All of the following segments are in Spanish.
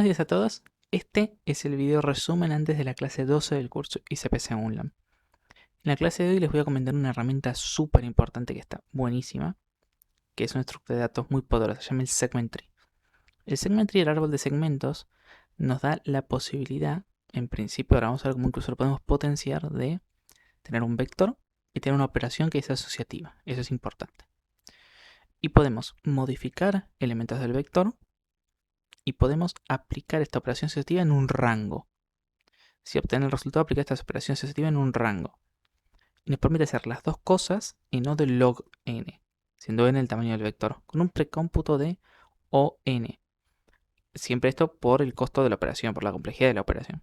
días a todos. Este es el video resumen antes de la clase 12 del curso ICPC Unlam. En la clase de hoy les voy a comentar una herramienta súper importante que está buenísima, que es una estructura de datos muy poderosa, se llama el Segment Tree. El Segment Tree, el árbol de segmentos, nos da la posibilidad, en principio, ahora vamos a ver cómo incluso lo podemos potenciar, de tener un vector y tener una operación que es asociativa. Eso es importante. Y podemos modificar elementos del vector y podemos aplicar esta operación asociativa en un rango. Si obtener el resultado, aplicar esta operación asociativa en un rango. Y nos permite hacer las dos cosas y no de log n, siendo n el tamaño del vector, con un precómputo de o n. Siempre esto por el costo de la operación, por la complejidad de la operación.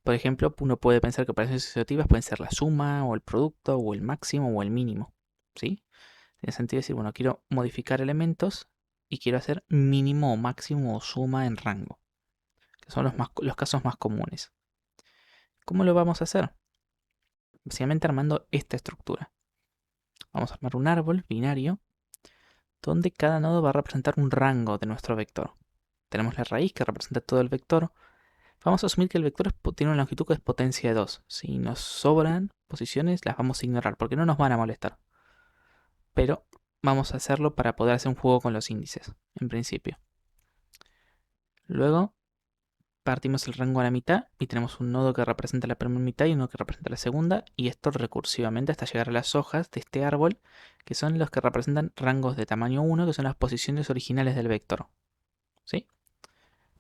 Por ejemplo, uno puede pensar que operaciones asociativas pueden ser la suma, o el producto, o el máximo, o el mínimo. ¿Sí? Tiene sentido decir, bueno, quiero modificar elementos y quiero hacer mínimo o máximo o suma en rango, que son los casos más comunes. ¿Cómo lo vamos a hacer? Básicamente armando esta estructura. Vamos a armar un árbol binario donde cada nodo va a representar un rango de nuestro vector. Tenemos la raíz que representa todo el vector. Vamos a asumir que el vector tiene una longitud que es potencia de 2. Si nos sobran posiciones, las vamos a ignorar porque no nos van a molestar. Pero vamos a hacerlo para poder hacer un juego con los índices, en principio. Luego partimos el rango a la mitad y tenemos un nodo que representa la primera mitad y uno que representa la segunda, y esto recursivamente hasta llegar a las hojas de este árbol, que son los que representan rangos de tamaño 1, que son las posiciones originales del vector. ¿Sí?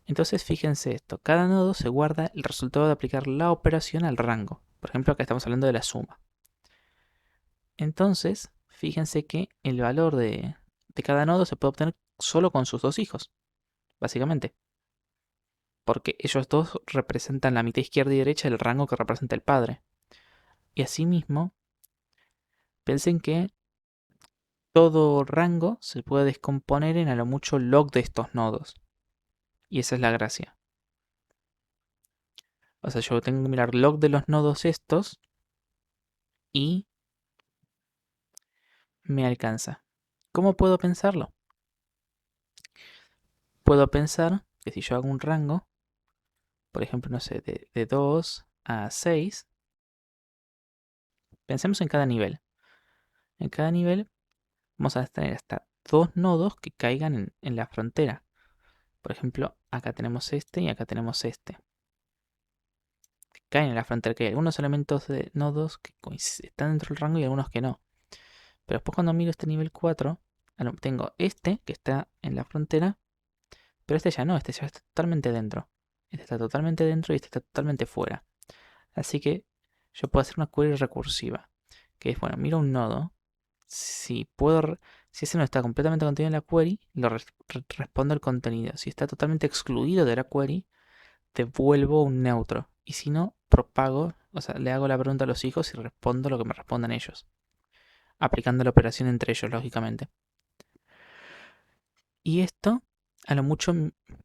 Entonces fíjense esto, cada nodo se guarda el resultado de aplicar la operación al rango. Por ejemplo, acá estamos hablando de la suma. Entonces, fíjense que el valor de cada nodo se puede obtener solo con sus dos hijos, básicamente. Porque ellos dos representan la mitad izquierda y derecha del rango que representa el padre. Y asimismo, piensen que todo rango se puede descomponer en a lo mucho log de estos nodos. Y esa es la gracia. O sea, yo tengo que mirar log de los nodos estos y me alcanza. ¿Cómo puedo pensarlo? Puedo pensar que si yo hago un rango, por ejemplo, no sé, de 2 a 6, pensemos en cada nivel. En cada nivel vamos a tener hasta dos nodos que caigan en la frontera. Por ejemplo, acá tenemos este y acá tenemos este. Que caen en la frontera, que hay algunos elementos de nodos que están dentro del rango y algunos que no. Pero después cuando miro este nivel 4, tengo este que está en la frontera, pero este ya no, este ya está totalmente dentro. Este está totalmente dentro y este está totalmente fuera. Así que yo puedo hacer una query recursiva, que es, bueno, miro un nodo, si ese no está completamente contenido en la query, respondo el contenido. Si está totalmente excluido de la query, devuelvo un neutro. Y si no, propago, o sea, le hago la pregunta a los hijos y respondo lo que me respondan ellos. Aplicando la operación entre ellos, lógicamente. Y esto, a lo mucho,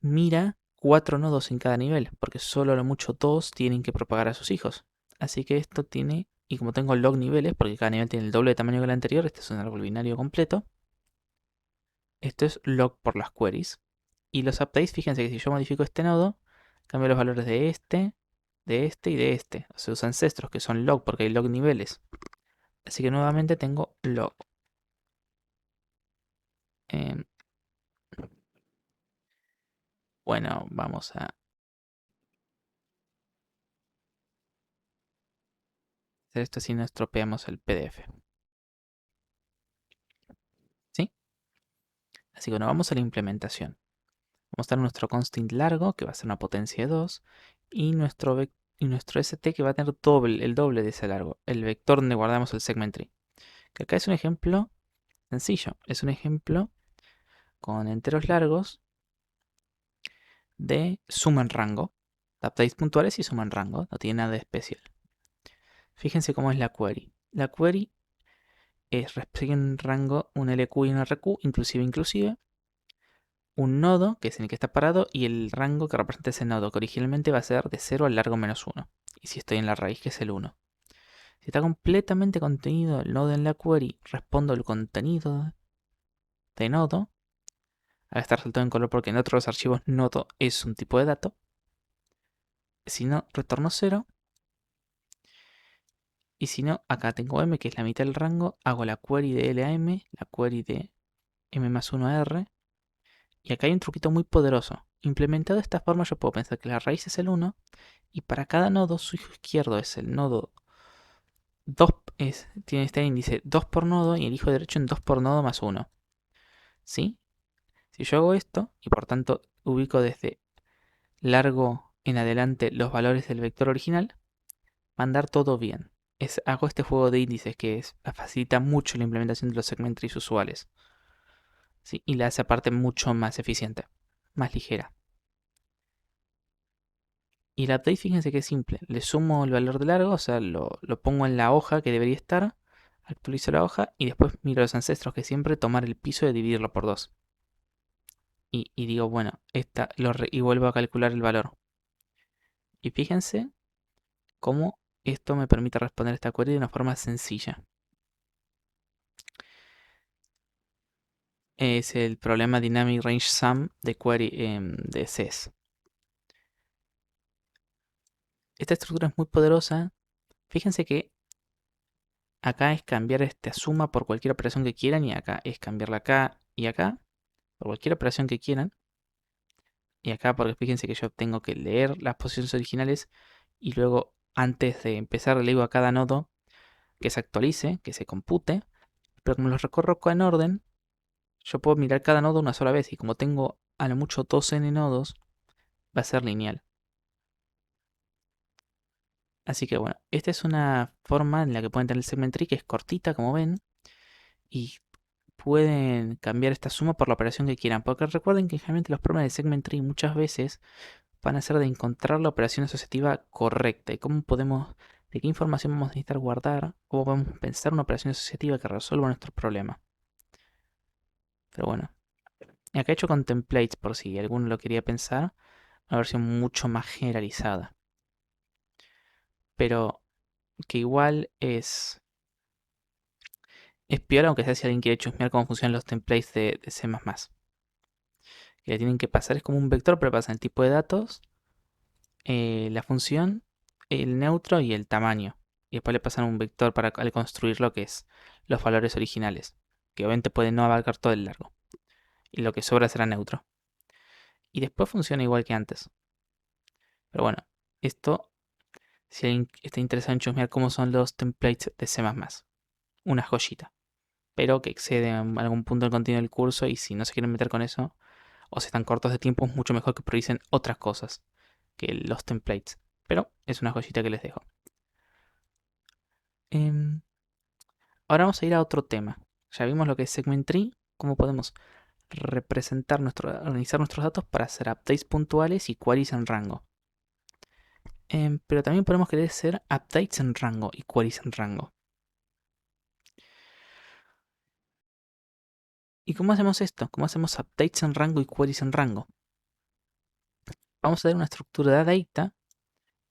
mira 4 nodos en cada nivel, porque solo a lo mucho 2 tienen que propagar a sus hijos. Así que esto tiene, y como tengo log niveles, porque cada nivel tiene el doble de tamaño que el anterior, este es un árbol binario completo, esto es log por las queries. Y los updates, fíjense que si yo modifico este nodo, cambio los valores de este y de este. O sea, usan ancestros que son log porque hay log niveles. Así que nuevamente tengo log. Em, bueno, vamos a hacer esto si no estropeamos el PDF. ¿Sí? Así que bueno, vamos a la implementación. Vamos a dar nuestro constant largo, que va a ser una potencia de 2, y nuestro st, que va a tener el doble de ese largo, el vector donde guardamos el segment tree. Que acá es un ejemplo sencillo, es un ejemplo con enteros largos de suma en rango. Updates puntuales y suma en rango, no tiene nada de especial. Fíjense cómo es la query. La query sigue en rango un LQ y un RQ, inclusive, un nodo, que es en el que está parado, y el rango que representa ese nodo, que originalmente va a ser de 0 al largo menos 1. Y si estoy en la raíz, que es el 1. Si está completamente contenido el nodo en la query, respondo el contenido de nodo. Acá está resaltado en color porque en otros archivos nodo es un tipo de dato. Si no, retorno 0. Y si no, acá tengo m, que es la mitad del rango. Hago la query de L a M, la query de M más 1 a R. Y acá hay un truquito muy poderoso. Implementado de esta forma yo puedo pensar que la raíz es el 1. Y para cada nodo, su hijo izquierdo es el nodo 2. Tiene este índice 2 por nodo y el hijo derecho en 2 por nodo más 1. ¿Sí? Si yo hago esto y por tanto ubico desde largo en adelante los valores del vector original, va a andar todo bien. Hago este juego de índices que facilita mucho la implementación de los segment trees usuales. ¿Sí? Y la hace aparte mucho más eficiente, más ligera. Y el update, fíjense que es simple. Le sumo el valor de largo, o sea, lo pongo en la hoja que debería estar, actualizo la hoja y después miro los ancestros, que siempre tomar el piso y dividirlo por 2. Y digo, bueno, y vuelvo a calcular el valor. Y fíjense cómo esto me permite responder esta query de una forma sencilla. Es el problema Dynamic Range Sum de query de CES. Esta estructura es muy poderosa. Fíjense que acá es cambiar esta suma por cualquier operación que quieran y acá es cambiarla acá y acá por cualquier operación que quieran. Y acá porque fíjense que yo tengo que leer las posiciones originales y luego antes de empezar le digo a cada nodo que se actualice, que se compute. Pero como los recorro en orden, yo puedo mirar cada nodo una sola vez y como tengo a lo mucho 2n nodos, va a ser lineal. Así que bueno, esta es una forma en la que pueden tener el segment tree que es cortita como ven y pueden cambiar esta suma por la operación que quieran. Porque recuerden que generalmente los problemas de segment tree muchas veces van a ser de encontrar la operación asociativa correcta y de qué información vamos a necesitar guardar, cómo podemos pensar una operación asociativa que resuelva nuestro problema. Pero bueno, acá he hecho con templates por si alguno lo quería pensar, una versión mucho más generalizada. Pero que igual es peor, aunque sea si alguien quiere chusmear cómo funcionan los templates de C++. Que le tienen que pasar, es como un vector, pero pasan el tipo de datos, la función, el neutro y el tamaño. Y después le pasan un vector al construir lo que es los valores originales. Que obviamente puede no abarcar todo el largo. Y lo que sobra será neutro. Y después funciona igual que antes. Pero bueno, esto, si alguien está interesado en chusmear cómo son los templates de C++. Una joyita. Pero que excede en algún punto el contenido del curso y si no se quieren meter con eso o si están cortos de tiempo es mucho mejor que prioricen otras cosas que los templates. Pero es una joyita que les dejo. Em, Ahora vamos a ir a otro tema. Ya vimos lo que es segment tree, cómo podemos organizar nuestros datos para hacer updates puntuales y queries en rango. Pero también podemos querer hacer updates en rango y queries en rango. ¿Y cómo hacemos esto? ¿Cómo hacemos updates en rango y queries en rango? Vamos a ver una estructura de data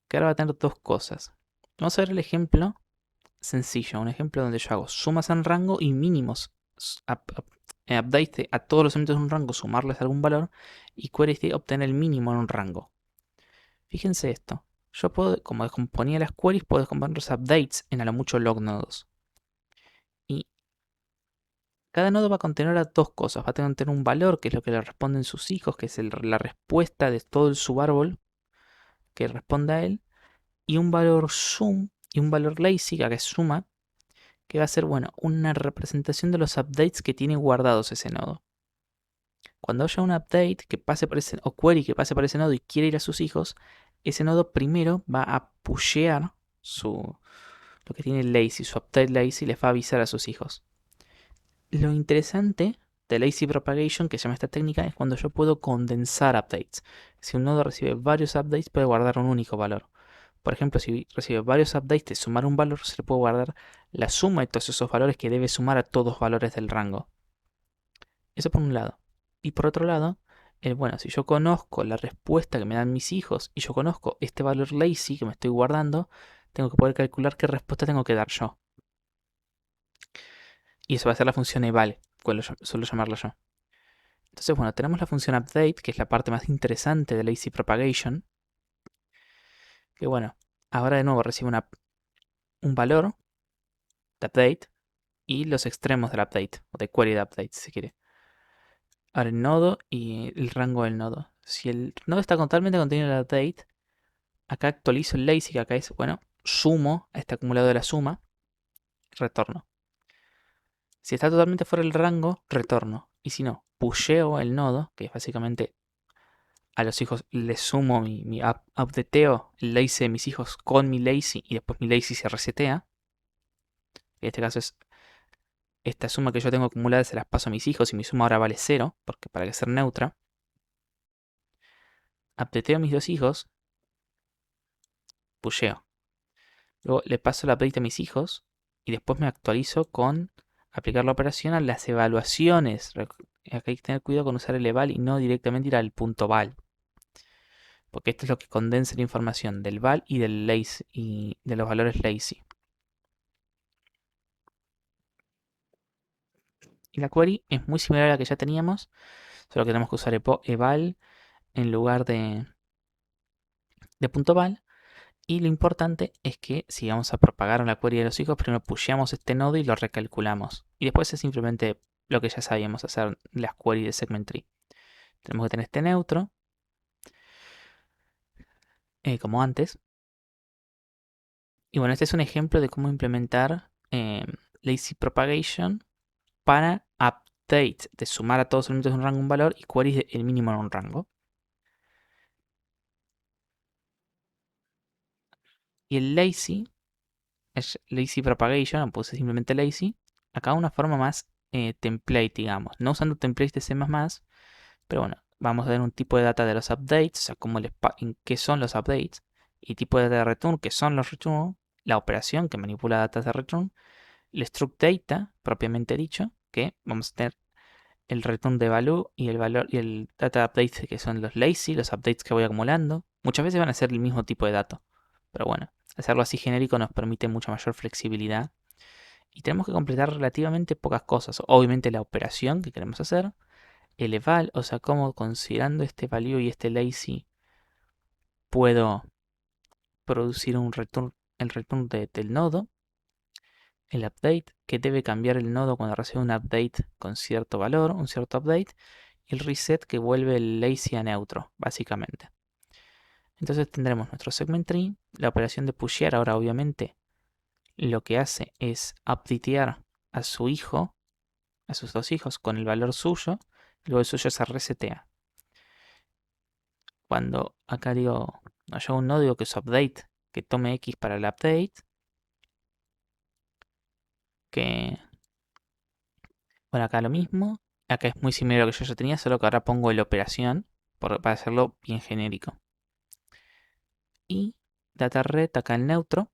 que ahora va a tener dos cosas. Vamos a ver el ejemplo sencillo, un ejemplo donde yo hago sumas en rango y mínimos. Update a todos los elementos de un rango, sumarles algún valor y queries de obtener el mínimo en un rango. Fíjense esto. Yo puedo, como descomponía las queries, puedo descomponer los updates en a lo mucho log nodos. Y cada nodo va a contener a dos cosas. Va a contener un valor, que es lo que le responden sus hijos, que es la respuesta de todo el subárbol que responda a él. Y un valor sum y un valor lazy, que es suma, que va a ser, bueno, una representación de los updates que tiene guardados ese nodo. Cuando haya un update que pase por ese, o query que pase por ese nodo y quiere ir a sus hijos, ese nodo primero va a pushear lo que tiene lazy, su update lazy, les va a avisar a sus hijos. Lo interesante de lazy propagation, que se llama esta técnica, es cuando yo puedo condensar updates. Si un nodo recibe varios updates, puede guardar un único valor. Por ejemplo, si recibe varios updates de sumar un valor, se le puede guardar la suma de todos esos valores que debe sumar a todos los valores del rango. Eso por un lado. Y por otro lado, bueno, si yo conozco la respuesta que me dan mis hijos y yo conozco este valor lazy que me estoy guardando, tengo que poder calcular qué respuesta tengo que dar yo. Y eso va a ser la función eval, suelo llamarlo yo. Entonces, bueno, tenemos la función update, que es la parte más interesante de lazy propagation. Que bueno, ahora de nuevo recibe un valor de update y los extremos del update, o de query de update, si se quiere. Ahora el nodo y el rango del nodo. Si el nodo está totalmente contenido en el update, acá actualizo el lazy, que acá es, bueno, sumo a este acumulado de la suma, retorno. Si está totalmente fuera del rango, retorno. Y si no, pusheo el nodo, que es básicamente a los hijos les sumo mi updateo el lazy de mis hijos con mi lazy y después mi lazy se resetea. En este caso es esta suma que yo tengo acumulada se las paso a mis hijos y mi suma ahora vale 0, porque para que ser neutra. Updateo a mis dos hijos, pusheo. Luego le paso el update a mis hijos y después me actualizo con aplicar la operación a las evaluaciones. Acá hay que tener cuidado con usar el eval y no directamente ir al punto val. Porque esto es lo que condensa la información del val y del lazy y de los valores lazy. Y la query es muy similar a la que ya teníamos, solo que tenemos que usar eval en lugar de punto val. Y lo importante es que si vamos a propagar la query de los hijos, primero pusheamos este nodo y lo recalculamos. Y después es simplemente lo que ya sabíamos hacer, las queries de segment tree. Tenemos que tener este neutro, como antes. Y bueno, este es un ejemplo de cómo implementar lazy propagation para update, de sumar a todos los elementos de un rango un valor y queries de el mínimo en un rango. Y el lazy es lazy propagation, puse simplemente lazy. Acá una forma más template, digamos. No usando templates de C++, pero bueno, vamos a ver un tipo de data de los updates, o sea, en qué son los updates, y tipo de data de return, que son los return, la operación que manipula datos de return, el struct data, propiamente dicho, que vamos a tener el return de value y el valor y el data update, que son los lazy, los updates que voy acumulando. Muchas veces van a ser el mismo tipo de dato, pero bueno, hacerlo así genérico nos permite mucha mayor flexibilidad. Y tenemos que completar relativamente pocas cosas. Obviamente la operación que queremos hacer, el eval, o sea, cómo considerando este value y este lazy puedo producir un return, el return del nodo, el update, que debe cambiar el nodo cuando recibe un update con cierto valor, un cierto update, y el reset que vuelve el lazy a neutro, básicamente. Entonces tendremos nuestro segment tree, la operación de pushear ahora obviamente lo que hace es updatear a su hijo, a sus dos hijos con el valor suyo, luego el suyo se resetea. Cuando acá digo, no, yo un nodo digo que es update, que tome X para el update, que, bueno, acá lo mismo, acá es muy similar a lo que yo ya tenía, solo que ahora pongo la operación para hacerlo bien genérico. Y data red, acá el neutro,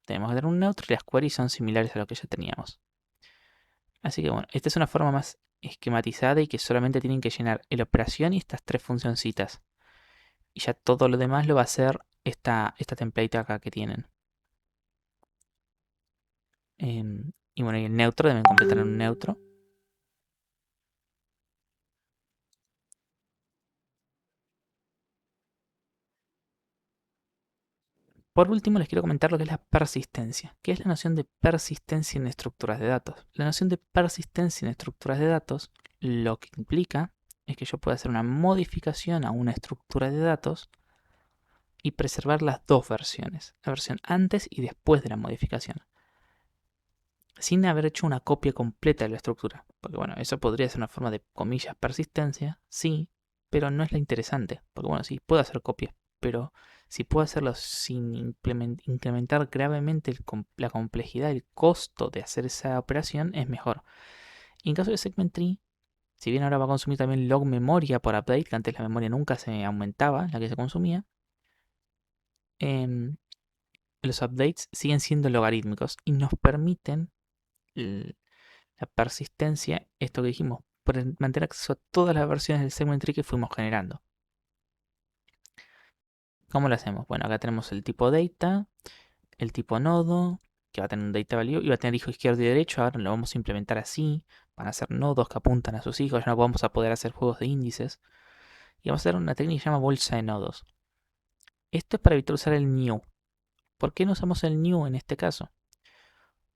tenemos que tener un neutro y las queries son similares a lo que ya teníamos. Así que bueno, esta es una forma más esquematizada y que solamente tienen que llenar la operación y estas tres funcioncitas. Y ya todo lo demás lo va a hacer esta template acá que tienen. Y bueno, y el neutro deben completar en un neutro. Por último, les quiero comentar lo que es la persistencia. ¿Qué es la noción de persistencia en estructuras de datos? La noción de persistencia en estructuras de datos lo que implica es que yo pueda hacer una modificación a una estructura de datos y preservar las dos versiones, la versión antes y después de la modificación, sin haber hecho una copia completa de la estructura. Porque bueno, eso podría ser una forma de, comillas, persistencia, sí, pero no es la interesante. Porque bueno, sí, puedo hacer copias, pero si puedo hacerlo sin incrementar gravemente la complejidad, el costo de hacer esa operación, es mejor. Y en caso de Segment Tree, si bien ahora va a consumir también log memoria por update, que antes la memoria nunca se aumentaba, la que se consumía, em, los updates siguen siendo logarítmicos y nos permiten la persistencia, esto que dijimos, por mantener acceso a todas las versiones del segment tree que fuimos generando. ¿Cómo lo hacemos? Bueno, acá tenemos el tipo data, el tipo nodo, que va a tener un data value y va a tener hijo izquierdo y derecho. Ahora lo vamos a implementar así. Van a ser nodos que apuntan a sus hijos, ya no vamos a poder hacer juegos de índices. Y vamos a hacer una técnica que se llama bolsa de nodos. Esto es para evitar usar el new. ¿Por qué no usamos el new en este caso?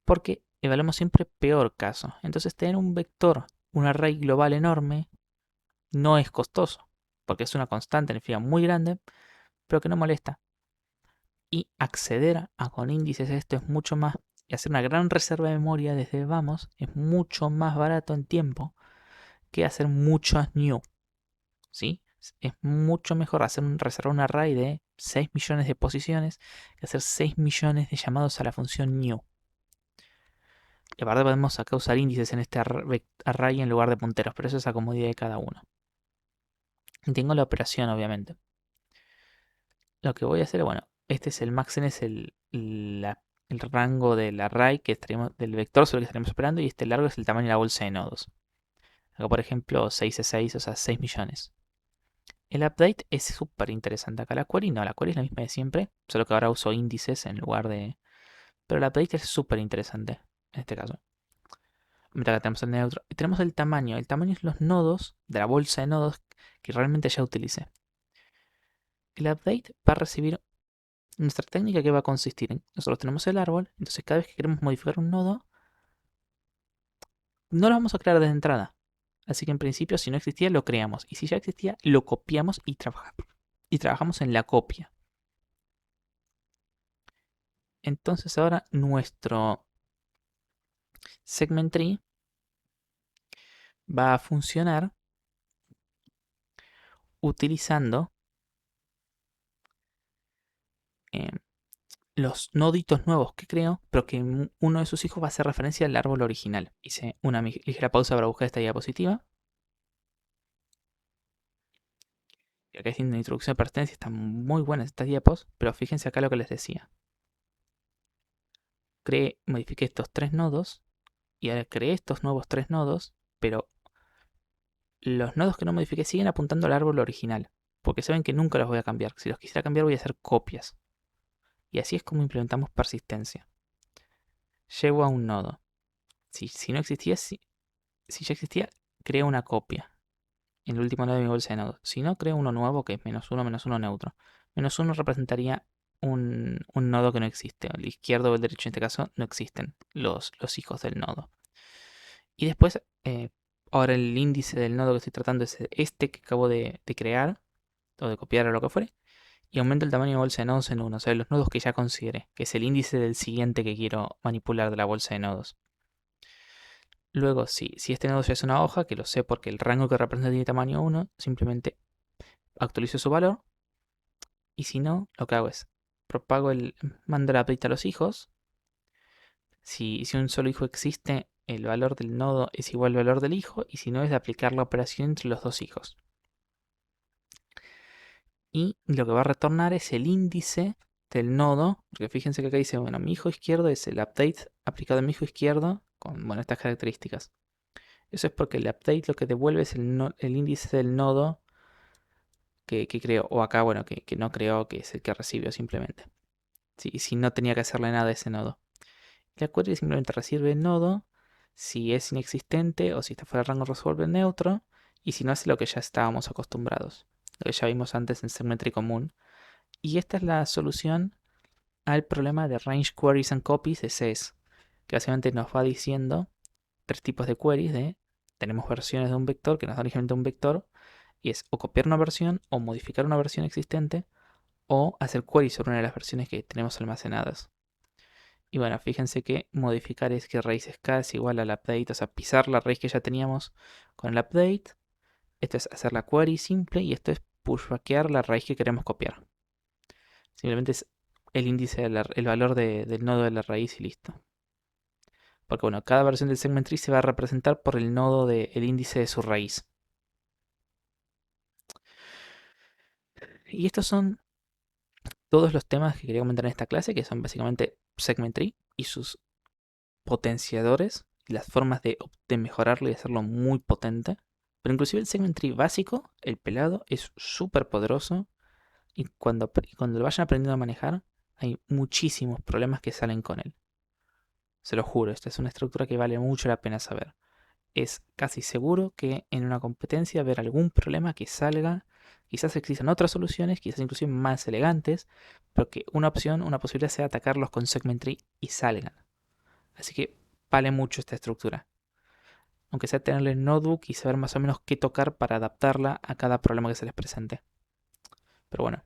Porque evaluamos siempre peor caso. Entonces tener un vector, un array global enorme, no es costoso. Porque es una constante energía muy grande, pero que no molesta. Y acceder a con índices esto es mucho más, y hacer una gran reserva de memoria desde vamos es mucho más barato en tiempo que hacer muchos new, ¿sí? Es mucho mejor reservar un array de 6 millones de posiciones que hacer 6 millones de llamados a la función new. Y aparte podemos acá usar índices en este array en lugar de punteros, pero eso es a comodidad de cada uno. Y tengo la operación, obviamente. Lo que voy a hacer, bueno, este es el maxen, es el rango del array que estaríamos, del vector sobre el que estaremos operando, y este largo es el tamaño de la bolsa de nodos. Acá, por ejemplo, 6 es 6, o sea, 6 millones. El update es súper interesante. Acá la query no, la query es la misma de siempre, solo que ahora uso índices en lugar de... Pero el update es súper interesante en este caso. Acá tenemos el neutro y tenemos el tamaño. El tamaño es los nodos de la bolsa de nodos que realmente ya utilicé. El update va a recibir nuestra técnica, que va a consistir en... Nosotros tenemos el árbol, entonces cada vez que queremos modificar un nodo, no lo vamos a crear desde entrada. Así que en principio, si no existía, lo creamos. Y si ya existía, lo copiamos y trabajamos en la copia. Entonces ahora nuestro segment tree va a funcionar utilizando eh, los noditos nuevos que creo, pero que uno de sus hijos va a hacer referencia al árbol original. Hice una ligera pausa para buscar esta diapositiva. Y acá haciendo una introducción de pertenencia, están muy buenas estas diapos, pero fíjense acá lo que les decía. Modifiqué estos 3 nodos y ahora creé estos nuevos 3 nodos, pero los nodos que no modifiqué siguen apuntando al árbol original, porque saben que nunca los voy a cambiar. Si los quisiera cambiar voy a hacer copias. Y así es como implementamos persistencia. Llego a un nodo. Si no existía, si ya existía, creo una copia en el último nodo de mi bolsa de nodos. Si no, creo uno nuevo que es menos uno neutro. Menos uno representaría un nodo que no existe. El izquierdo o el derecho en este caso no existen los hijos del nodo. Y después, ahora el índice del nodo que estoy tratando es este que acabo de crear, o de copiar o lo que fuere. Y aumento el tamaño de bolsa de nodos en uno, o sea, los nodos que ya consideré, que es el índice del siguiente que quiero manipular de la bolsa de nodos. Luego, si este nodo ya es una hoja, que lo sé porque el rango que representa tiene tamaño 1, simplemente actualizo su valor. Y si no, lo que hago es mando el update a los hijos. Si un solo hijo existe, el valor del nodo es igual al valor del hijo. Y si no, es de aplicar la operación entre los dos hijos. Y lo que va a retornar es el índice del nodo. Porque fíjense que acá dice, bueno, mi hijo izquierdo es el update aplicado a mi hijo izquierdo con, bueno, estas características. Eso es porque el update lo que devuelve es el índice del nodo que creó. O acá, bueno, que no creó, que es el que recibió simplemente. Si no tenía que hacerle nada a ese nodo. La query simplemente recibe el nodo. Si es inexistente o si está fuera de rango, resuelve el neutro. Y si no, hace lo que ya estábamos acostumbrados. Lo que ya vimos antes en Segmentry común. Y esta es la solución al problema de Range Queries and Copies de SES. Que básicamente nos va diciendo 3 tipos de queries tenemos versiones de un vector que nos da originalmente un vector, y es o copiar una versión o modificar una versión existente o hacer queries sobre una de las versiones que tenemos almacenadas. Y bueno, fíjense que modificar es que raíz k es igual al update, o sea, pisar la raíz que ya teníamos con el update. Esto es hacer la query simple y esto es pushbackear la raíz que queremos copiar. Simplemente es el índice, el valor del nodo de la raíz y listo. Porque bueno, cada versión del segment tree se va a representar por el nodo del índice de su raíz. Y estos son todos los temas que quería comentar en esta clase, que son básicamente segment tree y sus potenciadores y las formas de mejorarlo y hacerlo muy potente. Pero inclusive el segment tree básico, el pelado, es súper poderoso y cuando lo vayan aprendiendo a manejar, hay muchísimos problemas que salen con él. Se lo juro, esta es una estructura que vale mucho la pena saber. es casi seguro que en una competencia haber algún problema que salga. Quizás existan otras soluciones, quizás inclusive más elegantes, pero que una opción, una posibilidad sea atacarlos con segment tree y salgan. Así que vale mucho esta estructura. Aunque sea tenerle notebook y saber más o menos qué tocar para adaptarla a cada problema que se les presente. Pero bueno,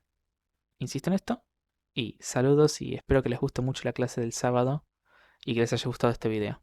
insisto en esto y saludos y espero que les guste mucho la clase del sábado y que les haya gustado este video.